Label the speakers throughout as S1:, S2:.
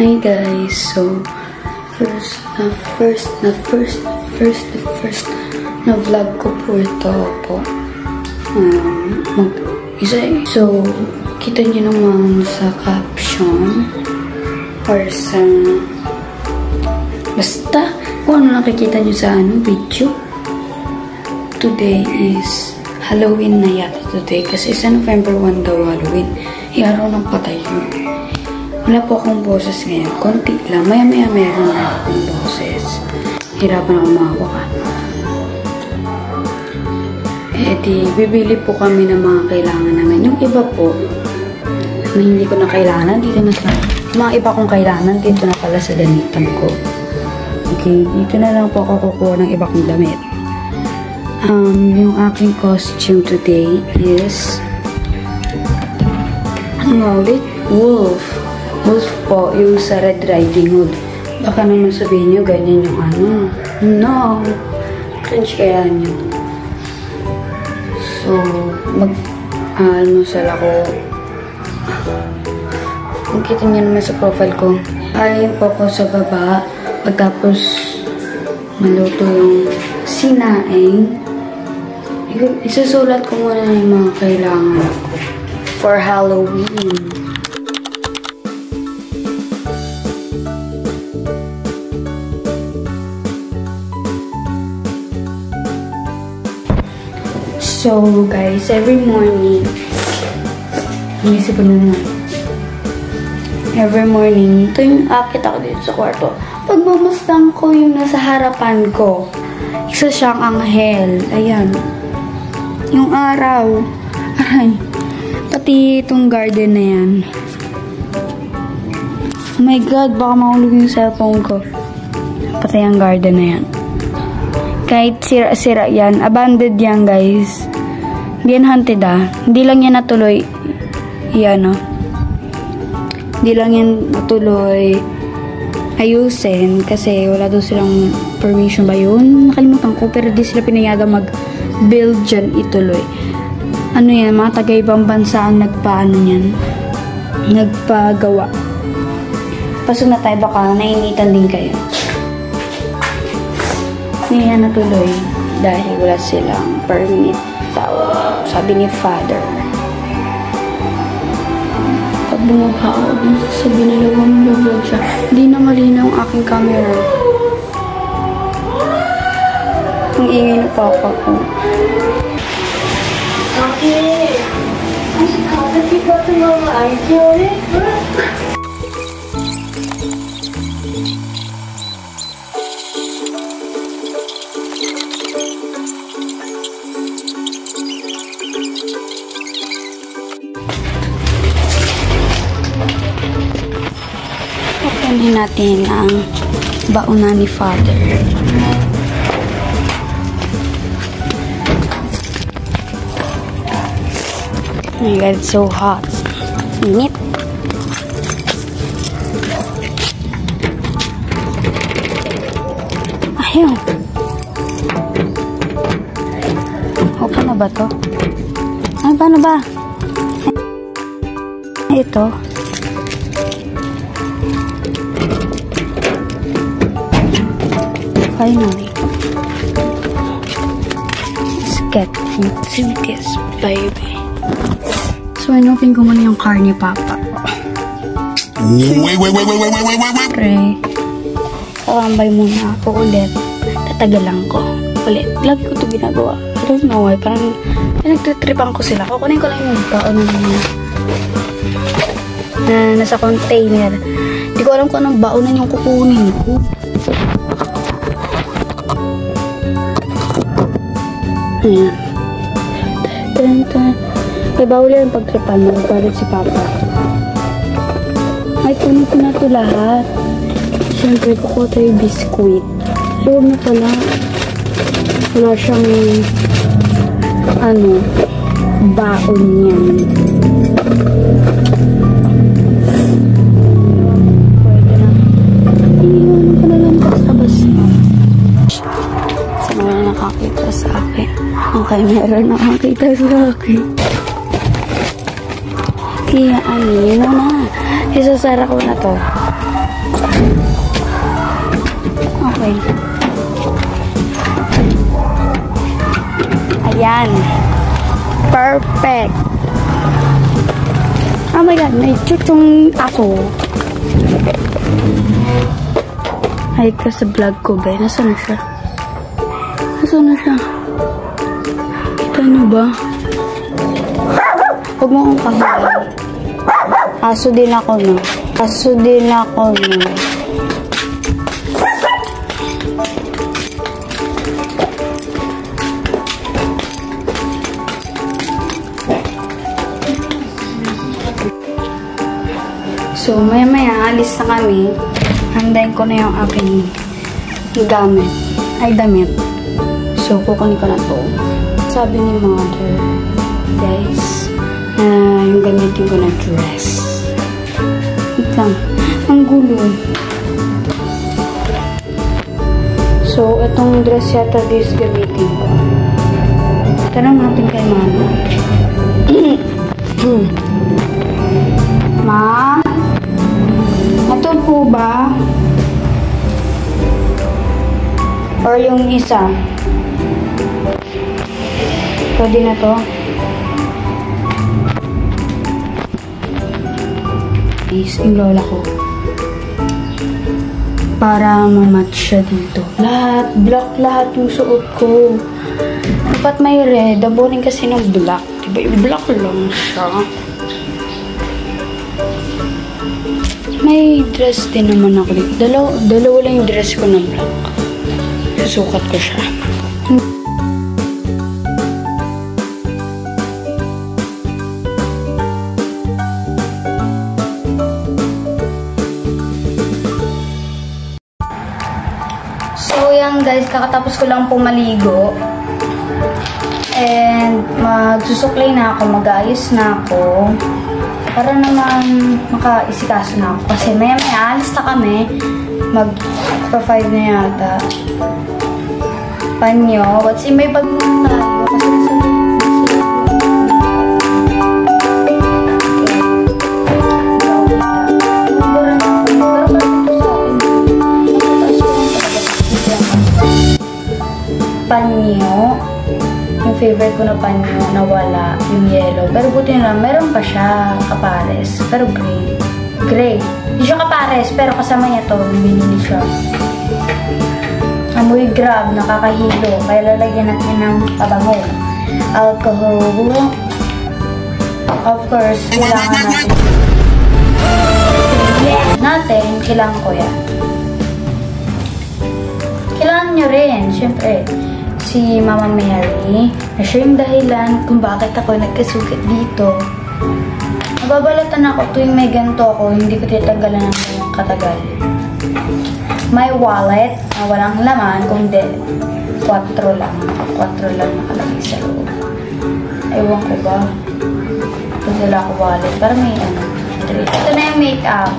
S1: Hi guys, so first na vlog ko po ito po. So, kita niyo naman sa caption or sa basta kung ano nakikita niyo sa video. Today is Halloween na yata today kasi sa November 1 daw Halloween. Araw ng patay mo. Wala po akong boses ngayon. Konti lang. Maya-maya meron na akong boses. Hirapan ako makawa. Di, bibili po kami ng mga kailangan namin. Yung iba po, na hindi ko na kailangan, dito na sa mga iba kong kailangan, dito na pala sa damitan ko. Okay, dito na lang po ako kukuha ng iba kong damit. Yung aking costume today is Wolf. Wolf po, yung sa Red Riding Hood. Baka naman sabihin nyo, ganyan yung ano. No! Cringe kaya nyo. So, mag-almusal ako. Makita nyo naman sa profile ko. Ayun po ako sa baba. Pagkatapos, maluto yung sinaing. Isusulat ko muna yung mga kailangan ko for Halloween. So, guys, every morning, inisip ko na naman. Every morning, ito yung akit ako dito sa kwarto. Pagmamastang ko yung nasa harapan ko, isa siyang anghel. Ayan. Yung araw. Aray. Pati itong garden na yan. Oh my God, baka mahulog yung cellphone ko. Pati ang garden na yan. Kahit sira-sira yan, abandoned yan, guys. Hindi yan haunted, Hindi lang yan natuloy. Yan, Hindi lang yan natuloy ayusin kasi wala daw silang permission ba yun? Nakalimutan ko, pero di sila pinayagang mag-build dyan ituloy. Ano yan, mga taga-ibang bansa ang nagpaano yan. Nagpagawa. Pasok na tayo, baka nainitan din kayo. Hindi yan natuloy dahil wala silang permit. Sabi ni Father. Pag bumaba ako, sabi nila mag-vlog siya. Hindi na malinaw ang aking camera. Ang ingay na papa ko. Okay. Kasi ko ito mga idea. Openin natin ang bauna ni Father. Oh my God, it's so hot. Init. Ayun. Okay na ba to? Ay, paano ba? Ito. Finally, let's get into this, baby. So, inutin ko muna yung car ni Papa.
S2: Wait.
S1: Pre, kakambay muna ako ulit. Tatagalan ko ulit. Lagi ko ito ginagawa. I don't know why. Parang pinagtitripan ko sila. Kukunin ko lang yung baon na nasa container. Hindi ko alam kung anong baonan yung kukunin ko. Ayan. May bawal yan pagtripan mo. Palit si Papa. Ay, kunin ko na ito lahat. Siyempre, kukuha tayo biskuit. Huwag na pala. Wala siyang baon yan. Pwede na. Iniwan ko na lang basta-basta. Wala nakakita sa akin. Okay, meron nakakita sa akin. Kaya, yun na. Isasara ko na to. Perfect. Oh my god, may chuchong aso. Ay ka sa vlog ko, be. Nasaan na siya? Nasaan na siya? Kita niyo ba? Huwag mo akong kahuli. Aso din ako, no? Aso din ako, no? So, maya-maya, alis na kami. Handayin ko na yung aking gamit. Ay, damit. So, kukunin ko na to. Sabi ni mother, guys, yung gamitin ko na dress. Ito. Ang gulo. So, itong dress yata this gamitin ko. Tanong natin kay mama. Ma? Ito po ba? Or yung isa? Pwede na to? Yung lola ko. Para ma-match siya dito. Lahat, black lahat yung suot ko. Dapat may red. Dabonin kasi ng black. Diba yung black lang siya? May dress din naman ako dito. Dalawa lang yung dress ko na black. Susukat ko siya. So, yan guys. Kakatapos ko lang pumaligo. And, magsusuklay na ako. Mag-ayos na ako. Para naman makaisikaso na ako. Kasi maya-maya alis na kami. Mag-5 na yata. Panyo. Kasi may bag naman tayo. Kasi nasa panyo. Yung favorite ko na panyo, nawala yung yellow. Pero buti na lang, meron pa siya kapares. Pero green. Gray. Hindi siya kapares, pero kasama niya to. Binili siya. Amoy grab, nakakahilo. Kaya lalagyan natin ng pabango. Alcohol. Of course, kailangan natin. Kailangan ko yan. Kailangan nyo rin, syempre. Si Mama Mary, na siya yung dahilan kung bakit ako nagkasugat dito. Nababalatan ako tuwing may ganito ako, hindi ko titanggalan ng katagal. May wallet na walang laman, kundi 4 lang. 4 lang nakalagay sa loob. Ewan ko ba? Kung wala ko wallet, para may ano. Ito na yung makeup.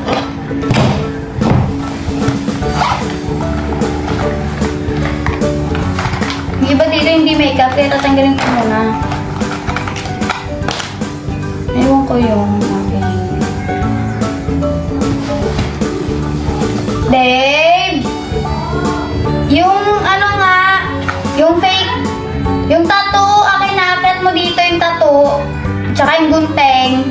S1: Iba dito hindi makeup, kaya tatanggalin ko muna. Ewan ko yung aking... Dave! Yung ano nga, yung fake, yung tattoo, akin na-apet mo dito yung tattoo. Tsaka yung gunting.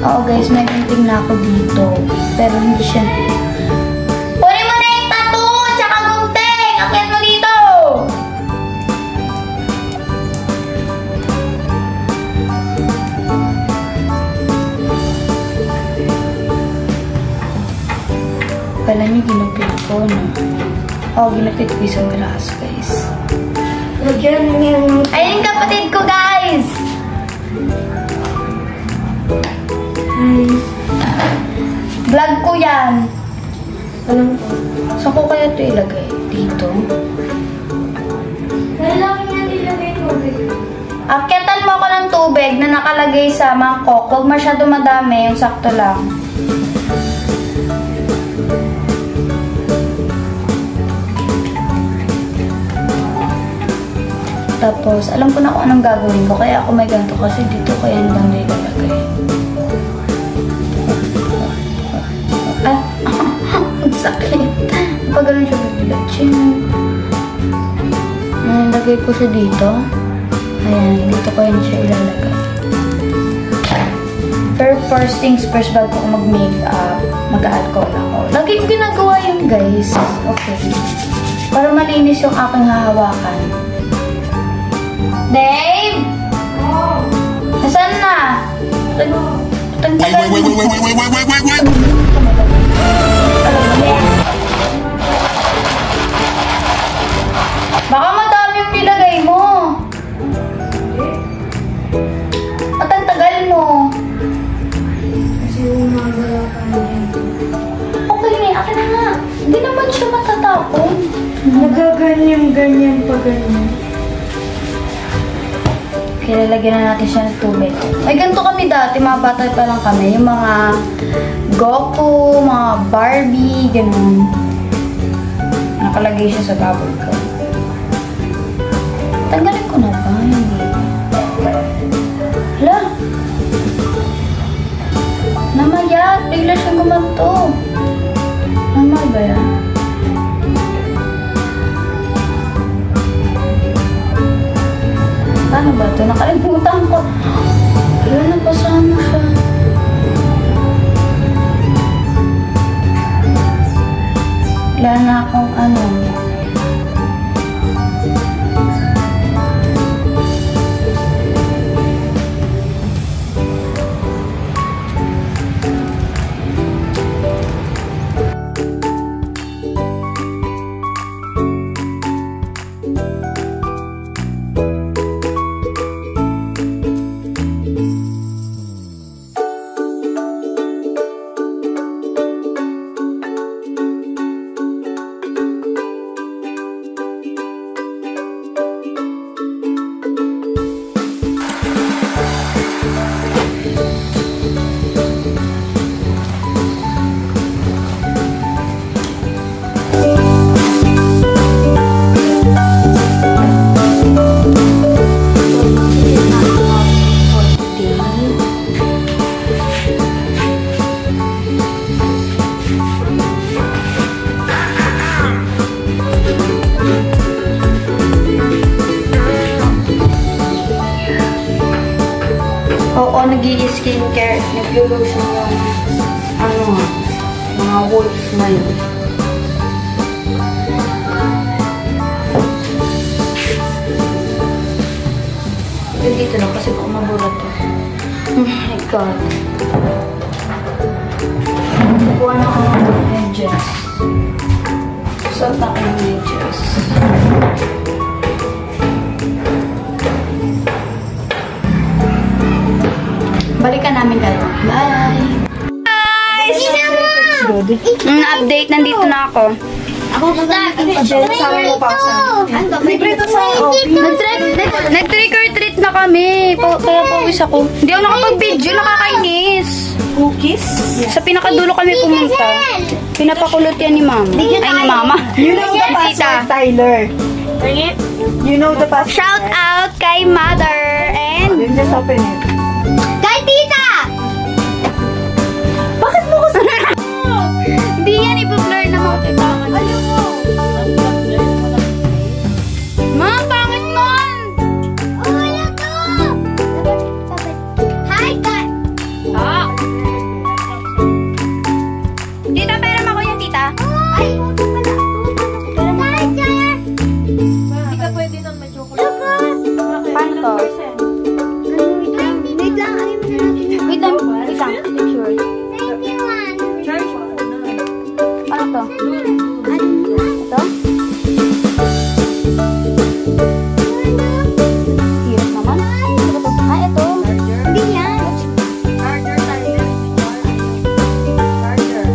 S1: Oo guys, may gunting na ako dito. Pero hindi siya... Kunin mo na yung tattoo, tsaka gunting! Akin mo dito! Kala niyo ginupit ko, no? Oo, ginupit ko isang graso, guys. Ayun kapatid ko, guys! Vlog ko yan. Alam ko. Saan ko kaya ito ilagay? Dito? Kailangan yan ilagay tubig. Akyatan mo ako ng tubig na nakalagay sa mangkok. Huwag masyado madami, yung sakto lang. Tapos, alam ko na kung anong gagawin ko. Kaya ako may ganito kasi dito ko yan lang nilalagay. Ay, ang sakit. Pag ganun siya, lagay ko siya dito. Ayan, dito ko yun siya ilalagay. Pero first things first, bago ko mag-makeup, mag-alcohol ako. Lagi ko ginagawa yun, guys. Okay. Para malinis yung aking hahawakan. Dave! Nasaan na? Wait. Baka madami yung nilagay mo. At ang tagal mo. Kasi umagala ka na yun. Okay na, akin na nga. Hindi naman siya matatapon. Nagaganyan-ganyan pa ganyan. Okay, lalagyan na natin siya ng tubig. May ganito kami dati, mga bata pa lang kami. Yung mga Goku, mga Barbie, ganun. Nakalagay siya sa cupboard ko. Tanggalin ko na ba? Hindi. Hala. Namayat. Bigla siyang gumanto. Namal ba yan? Paano ba ito? Nakalimutan ko. Hala, napasama siya. Wala na akong ano. Oo, nag-i-skincare. Nag-lotion yung mga wolf smile. Dito lang kasi baka mabulat to. Oh my God. Kuha na ako ng edges. Suot na ako ng edges. Balikan namin kayo. Bye! Guys! Update, nandito na ako.
S2: Ako
S1: Sama mo pa ako. Nag-trick or treat na kami. Kaya pawis ako. Hindi ako nakapag-video, nakakainis.
S2: Cookies?
S1: Sa pinakadulo kami pumunta. Pinapakulot yan ni Mama. Ay, ni Mama.
S2: You know the password, Tyler. You know the password.
S1: Shout out kay Mother and...
S2: Just open it.
S1: Kay Tita! Bakit mo ko sa... Hindi yan, ipa-blur na mga tita. Ayaw mo. Ma, pangit man! Oh, wala to! Hi, guys! Ah! Tita, pera mo ko yung tita. Ay! Hi, guys!
S2: Hindi ka pwede nang may chocolate.
S1: Paano to? Wait lang. Picture.
S2: Charge mo na.
S1: Ano to? Ito? Hirap naman. Ano to? Ah, ito. Hindi yan.
S2: Charger, Tyler. Charger.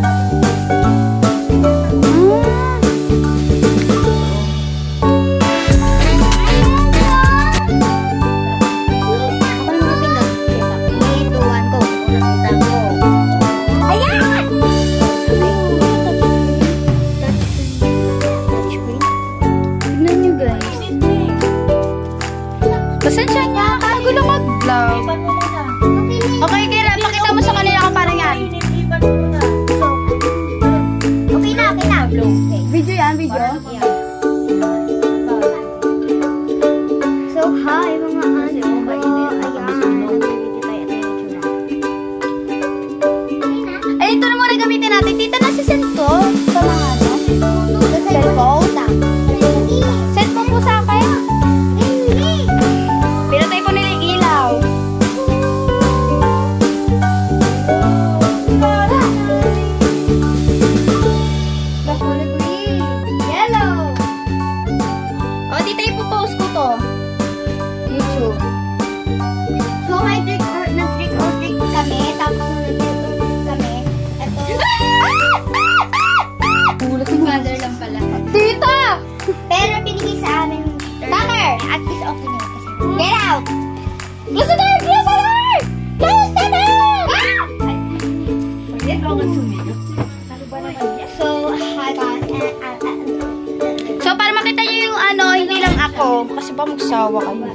S1: loob kasi pa magsawa kayo.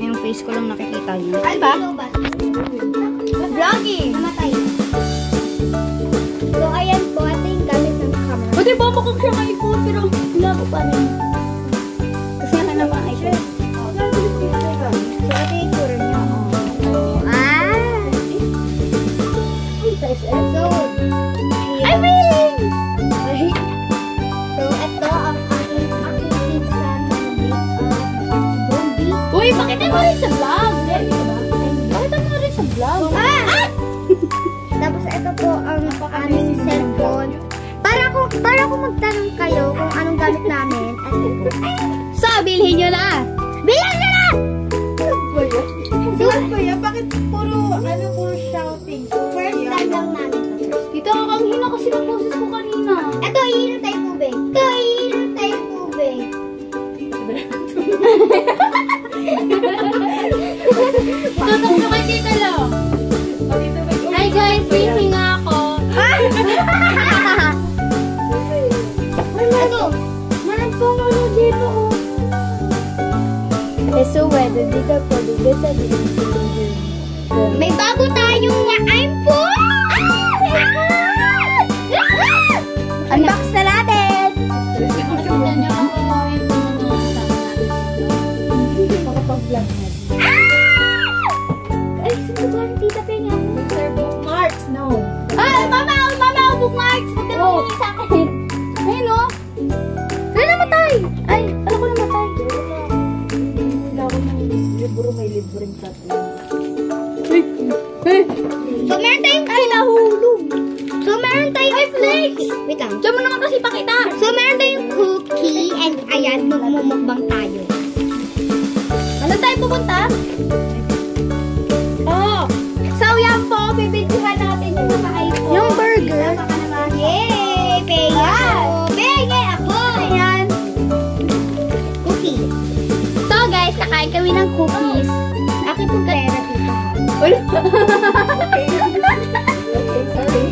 S1: Yung face ko lang nakikita niyo. Ay ba? Vlogging! Namatay.
S3: So, ayan po. Ito yung gamit ng camera.
S1: Pwede ba makang siya ng iPhone pero wala ko pa rin. Kasi akin naman ang iPhone.
S3: So, ito yung tour niya. So, I'm willing! So, ito ang aking pinsan na zombie.
S1: Uy, pakita mo rin sa vlog. Pakita mo rin sa vlog.
S3: Tapos, ito po ang aming cellphone. Para kung magtanong kayo kung anong gamit namin.
S1: So, bilhin nyo na.
S3: Bilang na lang!
S2: So, kuya, bakit puro shouting?
S3: First time lang namin ito.
S1: Dito ako kang hina kasi ng boses ko kanina.
S3: Ito, iinom tayo tubig.
S1: Tutong naman dito lang. Hi guys, hihinga ako.
S3: Ito,
S1: Meron pong ano dito.
S3: so whether dito po, dito sa dito. May bago tayong iPhone! Unbox na natin!
S1: Pakita niyo ako yung mga
S3: Makapag-vlog na. Ay, sino ba ang tita Peng yan?
S2: Sir Bookmarks, no.
S3: Ay, mama, bookmarks! Huwag ka naman sa akin.
S1: Ayun o.
S3: Ay, namatay! Ay, alam ko namatay.
S2: May libreng tatlo.
S3: So, meron tayong nahulog. So, meron tayong flakes. Wait lang.
S1: Diyan mo naman kasi pakita.
S3: So, meron tayong cookie and ayan, magmumukbang tayo.
S1: Ano tayo pupunta?
S3: Oh! So, yan po, bibidyohan natin yung mga iPhone.
S1: Yung burger.
S3: Baka naman. Yay! Pega ako! Pega ako!
S1: Ayan.
S3: Cookie. So, guys, nakain kami ng cookies. Akin po pera dito.
S2: Sorry.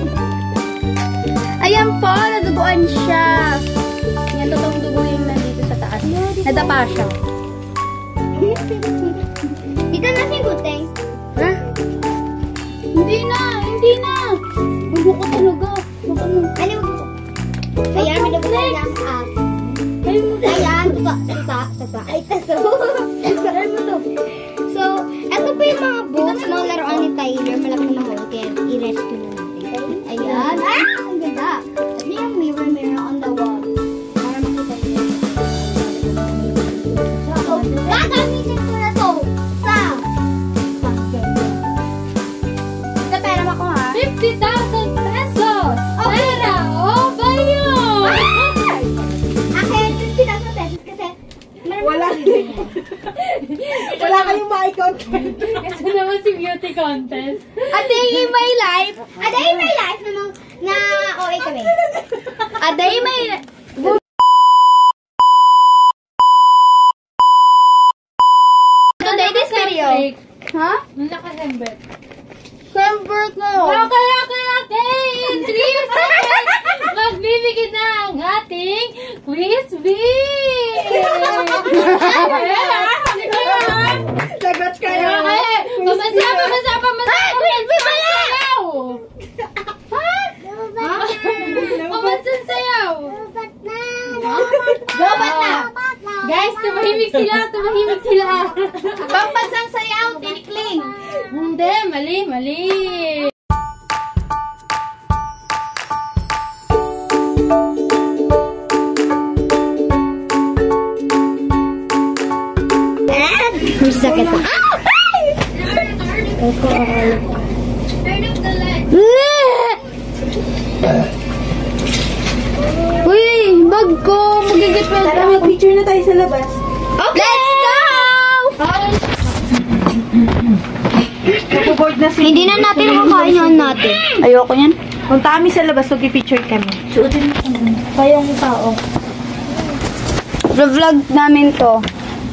S1: Ayan po, naduguan siya. Yan, totoong dugo yung nandito sa taas. Nadapa siya.
S3: Dito na si Guteng.
S1: Ha? Hindi na. Dugo ko talaga.
S3: Ano mo? Ayan, may nabutan lang at. Ayan, tuta. Ay, taso. Ayan mo to. So, eto po yung mga books, mga laruan ni Tyler. Malaki na mahal, kaya i-rescue na natin. Ayan. Ah! Ang ganda. At may yung mirror on the wall. Para makita niyo. So, gagamitin ko na to sa pera mo ko, ha?
S1: 50,000 pesos! Pera! Oh, bayo!
S3: Akin, 50,000 pesos kasi
S2: Wala. Wala kayong ma-content.
S1: Kasi naman si beauty contest.
S3: A day in my life. A day in my life na OA kami.
S1: A day in my life.
S3: Today this video.
S1: Ha? Naka-hembet.
S3: Sembert mo.
S1: In 3 seconds, magbibigay na ang ating quiz bee!
S2: Lagot kayo.
S1: Pamasa! Sayaw! Pamansan sayaw!
S3: Lobat na.
S1: Guys, tumahimik sila!
S3: Pampansang sayaw, tinikling.
S1: Hindi, mali!
S3: Sakit na.
S1: Turn up the light!
S3: Uy, bag ko. Magigit pa.
S2: Tara, mag-picture na tayo sa labas.
S3: Okay. Let's go!
S2: Nakuboard na si...
S3: Hindi na natin makakain yun natin.
S1: Ayoko yan.
S2: Punta kami sa labas, mag-picture kami.
S1: Suotin mo kayong tao. Vlog namin to.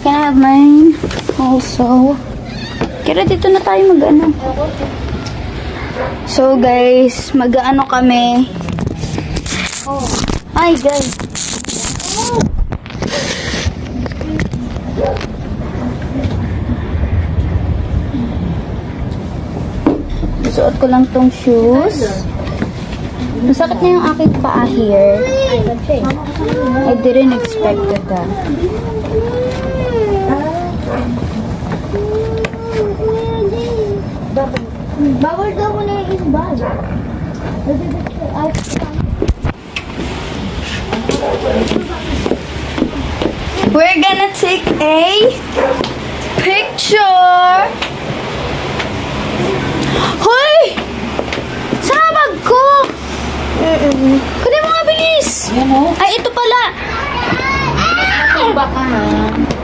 S1: Can I have mine also? Kaya dito na tayo mag-ano. So guys, mag-ano kami. Hi guys. Susuot ko lang tong shoes. Masakit na yung aking paa here. I didn't expect that.
S3: Bawal daw ko na yung isbag.
S1: We're gonna take a picture. Hoy! Saan ang bag ko? Kunin mo nga, bilis. Ay, ito pala.
S3: Baka ha.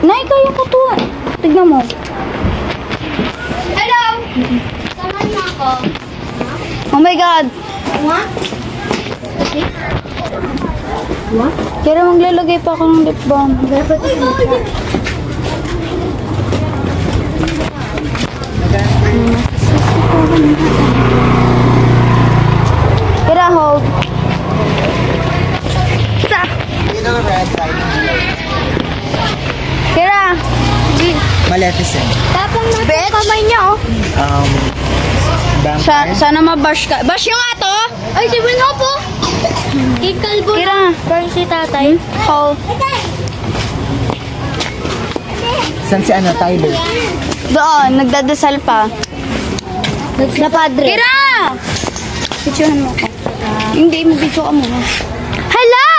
S1: Nay, kaya ko to. Tignan mo.
S3: Hello! Samahan mo ako.
S1: Oh my God.
S3: What?
S1: Kaya maglalagay pa ako ng lip balm. Kira, hold. Kira.
S4: Maleficent.
S3: Tapang natin kamay niya, oh.
S4: Vampire.
S1: Sana ma-bash ka. Bash nyo nga to!
S3: Ay, si Bruno po. Ikalbo.
S1: Kira.
S3: Parang si tatay.
S1: Hold.
S4: San si ano, Tyler?
S1: Doon, nagdadasal pa.
S3: Na padre.
S1: Kira! Picturehan mo ako. Hindi, mag-video ka muna. Hello!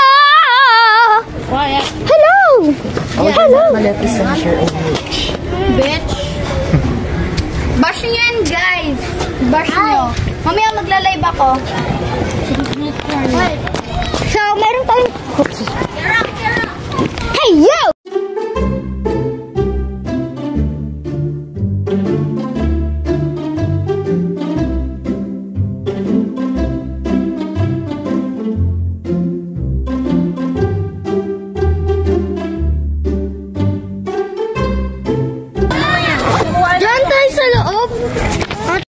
S1: Hello!
S4: Oh, hello! Maleficent, your own witch.
S1: Bitch. Bash nyo yan, guys. Bash nyo. Mamaya magla-live ako.
S3: Ay,